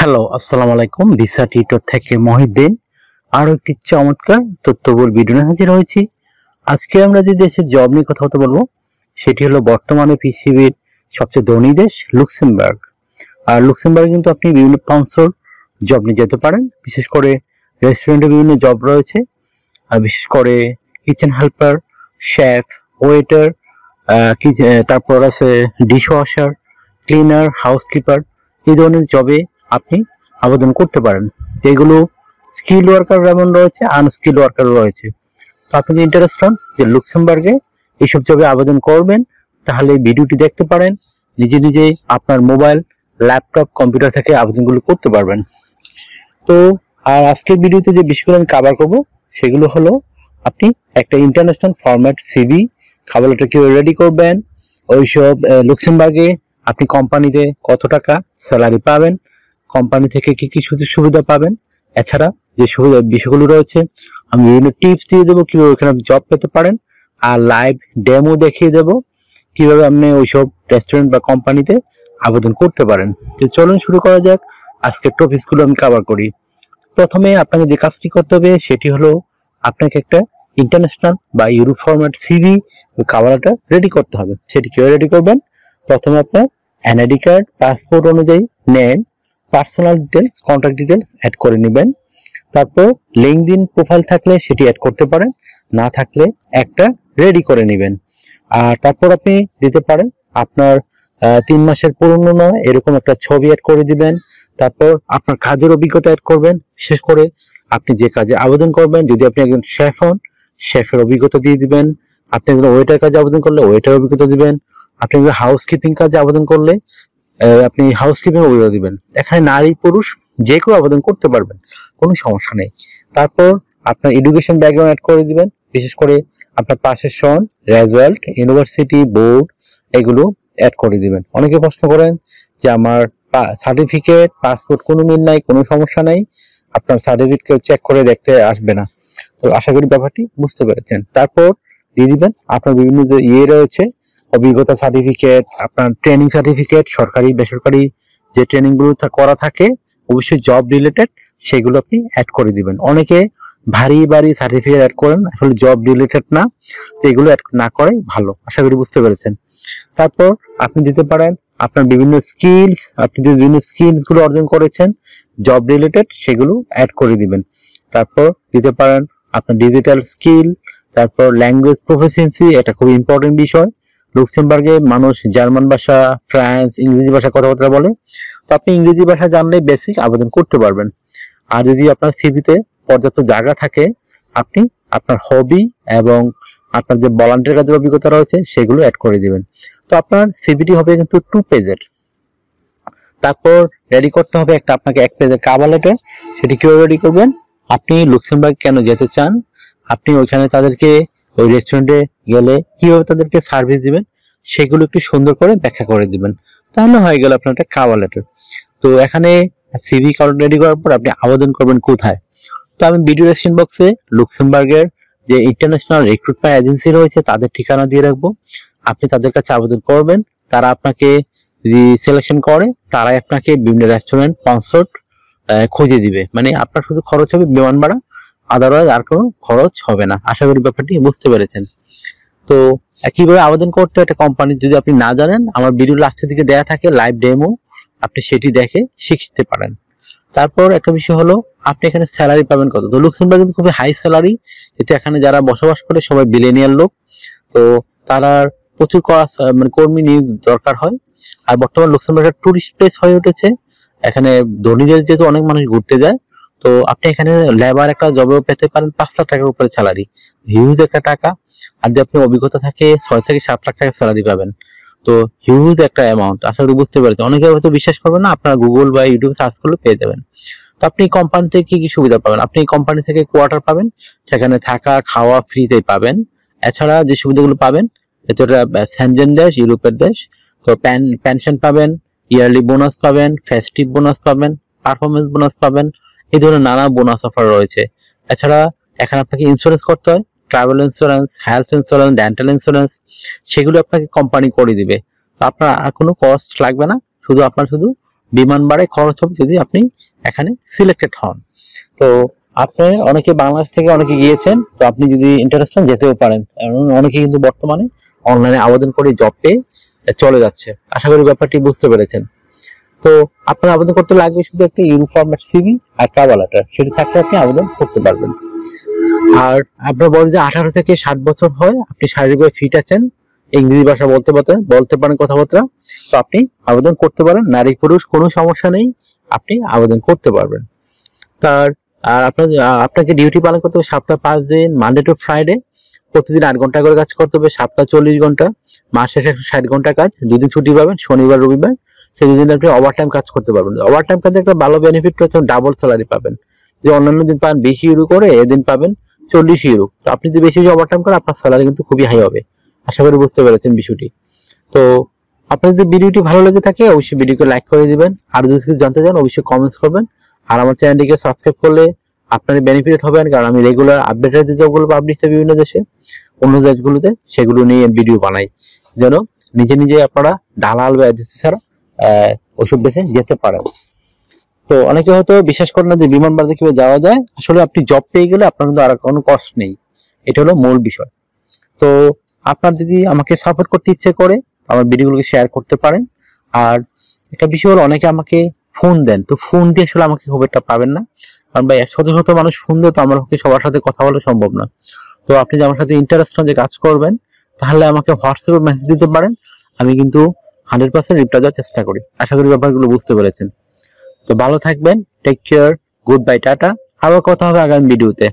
Hello, আসসালামু আলাইকুম। Visa tutor থেকে মহিউদ্দিন আরো একটি চমৎকার তথ্যবহুল ভিডিও নিয়ে হাজির হয়েছি। আজকে আমরা যে দেশের জব নিয়ে কথা বলবো সেটি হলো বর্তমানে পৃথিবীর সবচেয়ে ধনী দেশ লুক্সেমবার্গ। আর লুক্সেমবার্গে কিন্তু আপনি বিভিন্ন কাউন্সিল জব নিয়ে যেতে পারেন। বিশেষ করে রেস্টুরেন্টে বিভিন্ন জব রয়েছে, আর বিশেষ করে কিচেন হেল্পার, শেফ, ওয়েটার, তারপর আছে ডিশ ওয়াশার, ক্লিনার, হাউসকিপার, এই ধরনের জবে আপনি আবেদন করতে পারেন। যেগুলো স্কিল ওয়ার্কার যেমন রয়েছে, আনস্কিল ওয়ার্কার রয়েছে। তো আপনি যদি ইন্টারেস্ট হন যে লুক্সেমবার্গে এইসব জবে আবেদন করবেন, তাহলে এই ভিডিওটি দেখতে পারেন। নিজে নিজে আপনার মোবাইল, ল্যাপটপ, কম্পিউটার থেকে আবেদনগুলো করতে পারবেন। তো আর আজকের ভিডিওতে যে বিষয়গুলো আমি কভার করব সেগুলো হলো আপনি একটা international format CV cover letter কিভাবে রেডি করবেন, ওইসব লুক্সেমবার্গে আপনি কোম্পানিতে কত টাকা স্যালারি পাবেন, কোম্পানি থেকে কি কি সুযোগ সুবিধা পাবেন, এছাড়া যে সুবিধা বিষয়গুলো রয়েছে আমি বিভিন্ন টিপস দিয়ে দেবো কিভাবে ওখানে জব পেতে পারেন, আর লাইভ ডেমো দেখিয়ে দেবো কিভাবে আপনি ওইসব রেস্টুরেন্ট বা কোম্পানিতে আবেদন করতে পারেন। তো চলুন শুরু করা যাক। আজকের টপিকসগুলো আমি কভার করি। প্রথমে আপনাকে যে কাজটি করতে হবে সেটি হলো আপনাকে একটা ইন্টারন্যাশনাল বা ইউরোপ ফরম্যাট সিভি কভারটা রেডি করতে হবে। সেটি কিভাবে রেডি করবেন? প্রথমে আপনার এনআইডি কার্ড, পাসপোর্ট অনুযায়ী name, personal details, contact details add করে নেবেন। তারপর লিঙ্কডইন প্রোফাইল থাকলে সেটি অ্যাড করতে পারেন, না থাকলে একটা রেডি করে নেবেন। আর তারপর আপনি দিতে পারেন আপনার 3 মাসের পুরনো নয় এরকম একটা ছবি অ্যাড করে দিবেন। তারপর আপনার কাজের অভিজ্ঞতা অ্যাড করবেন, বিশেষ করে আপনি যে কাজে আবেদন করবেন। যদি আপনি একজন শেফ হন, শেফের অভিজ্ঞতা দিয়ে দিবেন। আপনি একজন ওয়েটার কাজে আবেদন করলে ওয়েটার অভিজ্ঞতা দিবেন। আপনি একজন হাউসকিপিং কাজে আবেদন করলে আপনি হাউসকিপিং অভিজ্ঞতা দিবেন। এখানে নারী পুরুষ যে কেউ আবেদন করতে পারবেন, কোনো সমস্যা নেই। তারপর আপনার এডুকেশন ব্যাকগ্রাউন্ড অ্যাড করে দিবেন, বিশেষ করে আপনার পাশের সন, রেজাল্ট, ইউনিভার্সিটি, বোর্ড, এগুলো অ্যাড করে দিবেন। অনেকে প্রশ্ন করেন যে আমার সার্টিফিকেট, পাসপোর্ট কোনো মিল নাই, কোনো সমস্যা নাই, আপনার সার্টিফিকেট চেক করে দেখতে আসবে না। তো আশা করি ব্যাপারটি বুঝতে পেরেছেন। তারপর দিয়ে দিবেন আপনার বিভিন্ন যে রয়েছে, অভিজ্ঞতা সার্টিফিকেট, আপনার ট্রেনিং সার্টিফিকেট, সরকারি বেসরকারি যে ট্রেনিং গুলো করা থাকে অবশ্যই জব রিলেটেড, সেগুলো আপনি অ্যাড করে দিবেন। অনেকে ভারী ভারী সার্টিফিকেট অ্যাড করেন, আসলে জব রিলেটেড না, তো এগুলো অ্যাড না করাই ভালো। আশা করি বুঝতে পেরেছেন। তারপর আপনি দিতে পারেন আপনার বিভিন্ন স্কিলস, আপনি যে বিভিন্ন স্কিলস গুলো অর্জন করেছেন জব রিলেটেড, সেগুলো অ্যাড করে দিবেন। তারপর দিতে পারেন আপনার ডিজিটাল স্কিল, তারপর ল্যাঙ্গুয়েজ প্রফিসিয়েন্সি, এটা খুব ইম্পর্টেন্ট বিষয়। লুক্সেমবার্গে মানুষ জার্মান ভাষা, ফ্রান্স, ইংরেজি ভাষা কথাবার্তা বলে, তো আপনি ইংরেজি ভাষা জানলে বেসিক আবেদন করতে পারবেন। আর যদি আপনার সিভিতে পর্যাপ্ত জায়গা থাকে, আপনি আপনার হবি এবং আপনার যে ভলান্টিয়ার কাজের অভিজ্ঞতা রয়েছে সেগুলো অ্যাড করে দিবেন। তো আপনার সিভিটি হবে কিন্তু 2 পেজের। তারপর রেডি করতে হবে একটা আপনাকে 1 পেজের কভার লেটার। সেটি কিভাবে রেডি করবেন? আপনি লুক্সেমবার্গ কেন যেতে চান, আপনি ওইখানে তাদেরকে ওই রেস্টুরেন্টে গেলে কিভাবে তাদেরকে সার্ভিস দিবেন সেগুলো একটু সুন্দর করে ব্যাখ্যা করে দিবেন, তাহলে হয়ে গেল আপনার একটা কভার লেটার। তো এখানে সিভি রেডি করার পর আপনি আবেদন করবেন কোথায়? তো আমি ভিডিও ডেসক্রিপশন বক্সে লুক্সেমবার্গের যে ইন্টারন্যাশনাল রিক্রুটমেন্ট এজেন্সি রয়েছে তাদের ঠিকানা দিয়ে রাখবো। আপনি তাদের কাছে আবেদন করবেন, তারা আপনাকে যদি সিলেকশন করে তারাই আপনাকে বিভিন্ন রেস্টুরেন্ট কনসার্ট খুঁজে দিবে। মানে আপনার শুধু খরচ হবে বিমান ভাড়া, আদারওয়াইজ আর কোনো খরচ হবে না। আশা করি ব্যাপারটি বুঝতে পেরেছেন। তো কিভাবে আবেদন করতে একটা কোম্পানি যদি আপনি না জানেন, আমার ভিডিও লাস্টের দিকে দেয়া থাকে লাইভ ডেমো, আপনি সেটি দেখে শিখতে পারেন। তারপর একটা বিষয় হলো আপনি এখানে স্যালারি পাবেন কত। তো লুক্সেমবার্গ কিন্তু খুবই হাই স্যালারি, এতে এখানে যারা বসবাস করে সবাই বিলিয়নিয়ার লোক, তো তারা প্রচুর মানে কর্মী নিয়োগ দরকার হয়। আর বর্তমানে লুক্সেমবার্গ একটা টুরিস্ট প্লেস হয়ে উঠেছে, এখানে ধনীদের যেহেতু অনেক মানুষ ঘুরতে যায়, তো আপনি এখানে লেবার একটা জবেও পেতে পারেন 5 লাখ টাকার উপরে স্যালারি, হিউজ একটা টাকা। আর যদি আপনার অভিজ্ঞতা থাকে 6 থেকে 7 লাখ টাকা স্যালারি পাবেন, তো হিউজ একটা অ্যামাউন্ট। আশা করি বুঝতে পেরেছেন। অনেকে হয়তো বিশ্বাস করবেন না, আপনারা গুগল বা ইউটিউব সার্চ করলে পেয়ে যাবেন। তো আপনি কোম্পানি থেকে কি কি সুবিধা পাবেন? আপনি কোম্পানি থেকে কোয়ার্টার পাবেন, সেখানে থাকা খাওয়া ফ্রিতেই পাবেন। এছাড়া যে সুবিধাগুলো পাবেন, এটা সেনজেন দেশ, ইউরোপের দেশ, তো পেনশন পাবেন, ইয়ারলি বোনাস পাবেন, ফেস্টিভ বোনাস পাবেন, পারফরমেন্স বোনাস পাবেন, এই ধরনের নানা বোনাস অফার রয়েছে। এছাড়া এখানে আপনাকে ইন্স্যুরেন্স করতে হয়, travel insurance, health insurance, dental insurance, সেগুলো আপনাকে কোম্পানি করে দিবে। তো আপনার আর কোনো কস্ট লাগবে না, শুধু আপনার শুধু বিমান ভাড়ায় খরচ হবে যদি আপনি এখানে সিলেক্টেড হন। তো আপনি অনেকে বাংলাদেশ থেকে অনেকে গিয়েছেন, তো আপনি যদি ইন্টারেস্ট হন যেতেও পারেন। অনেকে কিন্তু বর্তমানে অনলাইনে আবেদন করে জব পেয়ে চলে যাচ্ছে। আশা করি ব্যাপারটি বুঝতে পেরেছেন। তো আপনার আবেদন করতে লাগবে শুধু একটা ইউনিফর্মেট সিভি আর কভার লেটার, সেটা থাকলে আপনি আবেদন করতে পারবেন। আর আপনার বয়স যদি 18 থেকে 60 বছর হয়, আপনি শারীরিকভাবে ফিট আছেন, ইংরেজি ভাষা বলতে পারেন কথাবার্তা, তো আপনি আবেদন করতে পারেন। নারী পুরুষ কোনো সমস্যা নেই, আপনি আবেদন করতে পারবেন। তার আর আপনাকে ডিউটি পালন করতে হবে সপ্তাহে 5 দিন, মানডে টু ফ্রাইডে। প্রতিদিন 8 ঘন্টা করে কাজ করতে হবে, সপ্তাহে 40 ঘন্টা, মাস শেষে 60 ঘন্টা কাজ। দুদিন ছুটি পাবেন, শনিবার রবিবার, সেই দুদিন আপনি ওভারটাইম কাজ করতে পারবেন। ওভারটাইম কাজে একটা ভালো বেনিফিট রয়েছে, ডাবল স্যালারি পাবেন। যে অন্যান্য দিন পাবেন 20 ইউরো করে, এদিন পাবেন 40 ইউরো। তো আপনি যদি বেশি ওভারটাইম করেন, আপনার স্যালারি কিন্তু খুবই হাই হবে। আশা করি বুঝতে পেরেছেন বিষয়টি। তো আপনার যদি ভিডিওটি ভালো লেগে থাকে, অবশ্যই ভিডিওকে লাইক করে দিবেন। আর যদি কিছু জানতে চান, অবশ্যই কমেন্টস করবেন। আর আমার চ্যানেলটিকে সাবস্ক্রাইব করলে আপনার বেনিফিট হবেন, কারণ আমি রেগুলার আপডেট যেগুলো পাবলিশ হয় বিভিন্ন দেশে, অন্য দেশগুলোতে, সেগুলো নিয়ে ভিডিও বানাই, যেন নিজে নিজে আপনারা দালাল বা এজেন্সি ছাড়া ওইসব দেশে যেতে পারেন। তো অনেকে হয়তো বিশ্বাস করেন না যে বিমান বাণিজ্যে কিভাবে যাওয়া যায়। আসলে আপনি জব পেয়ে গেলে আপনার কিন্তু আর কোনো কষ্ট নেই, এটা হলো মূল বিষয়। তো আপনার যদি আমাকে সাপোর্ট করতে ইচ্ছে করে, আমার ভিডিওগুলোকে শেয়ার করতে পারেন। আর একটা বিষয় হলো, অনেকে আমাকে ফোন দেন, তো ফোন দিয়ে আসলে আমাকে খুব একটা পাবেন না, কারণ ভাই শত শত মানুষ ফোন দেয়, তো আমার পক্ষে সবার সাথে কথা বলা সম্ভব না। তো আপনি যে আমার সাথে ইন্টারেস্ট হন যে কাজ করবেন, তাহলে আমাকে হোয়াটসঅ্যাপে মেসেজ দিতে পারেন। আমি কিন্তু 100% রিপ্লাই দেওয়ার চেষ্টা করি। আশা করি ব্যাপারগুলো বুঝতে পেরেছেন। তো ভালো থাকবেন, টেক কেয়ার, গুড বাই, টাটা। আবার কথা হবে আগামী ভিডিওতে।